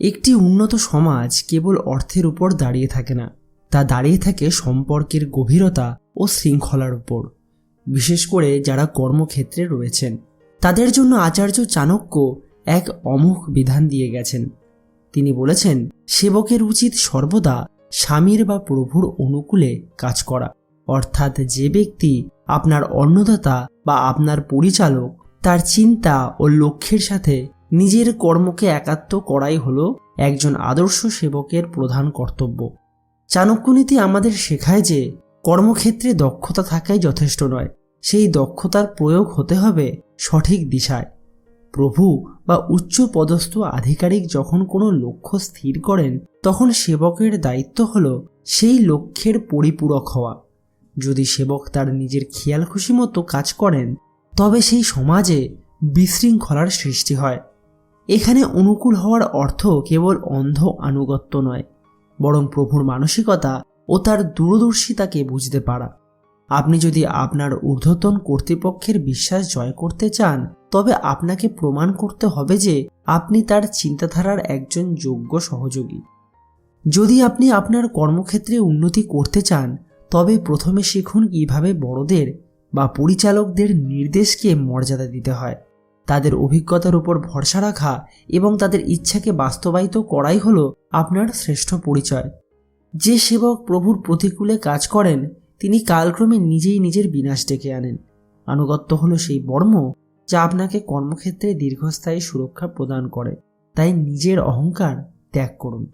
একটি উন্নত সমাজ কেবল অর্থের উপর দাঁড়িয়ে থাকে না, তা দাঁড়িয়ে থাকে সম্পর্কের গভীরতা ও শৃঙ্খলার উপর। বিশেষ করে যারা কর্মক্ষেত্রে রয়েছেন, তাদের জন্য আচার্য চাণক্য এক অমোঘ বিধান দিয়ে গেছেন। তিনি বলেছেন, সেবকের উচিত সর্বদা স্বামীর বা প্রভুর অনুকূলে কাজ করা। অর্থাৎ যে ব্যক্তি আপনার অন্নদাতা বা আপনার পরিচালক, তার চিন্তা ও লক্ষ্যের সাথে নিজের কর্মকে একাত্ম করাই হলো একজন আদর্শ সেবকের প্রধান কর্তব্য। চাণক্যনীতি আমাদের শেখায় যে কর্মক্ষেত্রে দক্ষতা থাকাই যথেষ্ট নয়, সেই দক্ষতার প্রয়োগ হতে হবে সঠিক দিশায়। প্রভু বা উচ্চ পদস্থ আধিকারিক যখন কোনো লক্ষ্য স্থির করেন, তখন সেবকের দায়িত্ব হল সেই লক্ষ্যের পরিপূরক হওয়া। যদি সেবক তার নিজের খেয়াল খুশি মতো কাজ করেন, তবে সেই সমাজে বিশৃঙ্খলার সৃষ্টি হয়। এখানে অনুকূল হওয়ার অর্থ কেবল অন্ধ আনুগত্য নয়, বরং প্রভুর মানসিকতা ও তার দূরদর্শিতাকে বুঝতে পারা। আপনি যদি আপনার ঊর্ধ্বতন কর্তৃপক্ষের বিশ্বাস জয় করতে চান, তবে আপনাকে প্রমাণ করতে হবে যে আপনি তার চিন্তাধারার একজন যোগ্য সহযোগী। যদি আপনি আপনার কর্মক্ষেত্রে উন্নতি করতে চান, তবে প্রথমে শিখুন কিভাবে বড়দের বা পরিচালকদের নির্দেশকে মর্যাদা দিতে হয়। তাদের অভিজ্ঞতার উপর ভরসা রাখা এবং তাদের ইচ্ছাকে বাস্তবায়িত করাই হলো আপনার শ্রেষ্ঠ পরিচয়। যে সেবক প্রভুর প্রতিকূলে কাজ করেন, তিনি কালক্রমে নিজেই নিজের বিনাশ ডেকে আনেন। আনুগত্য হলো সেই বর্ম যা আপনাকে কর্মক্ষেত্রে দীর্ঘস্থায়ী সুরক্ষা প্রদান করে। তাই নিজের অহংকার ত্যাগ করুন।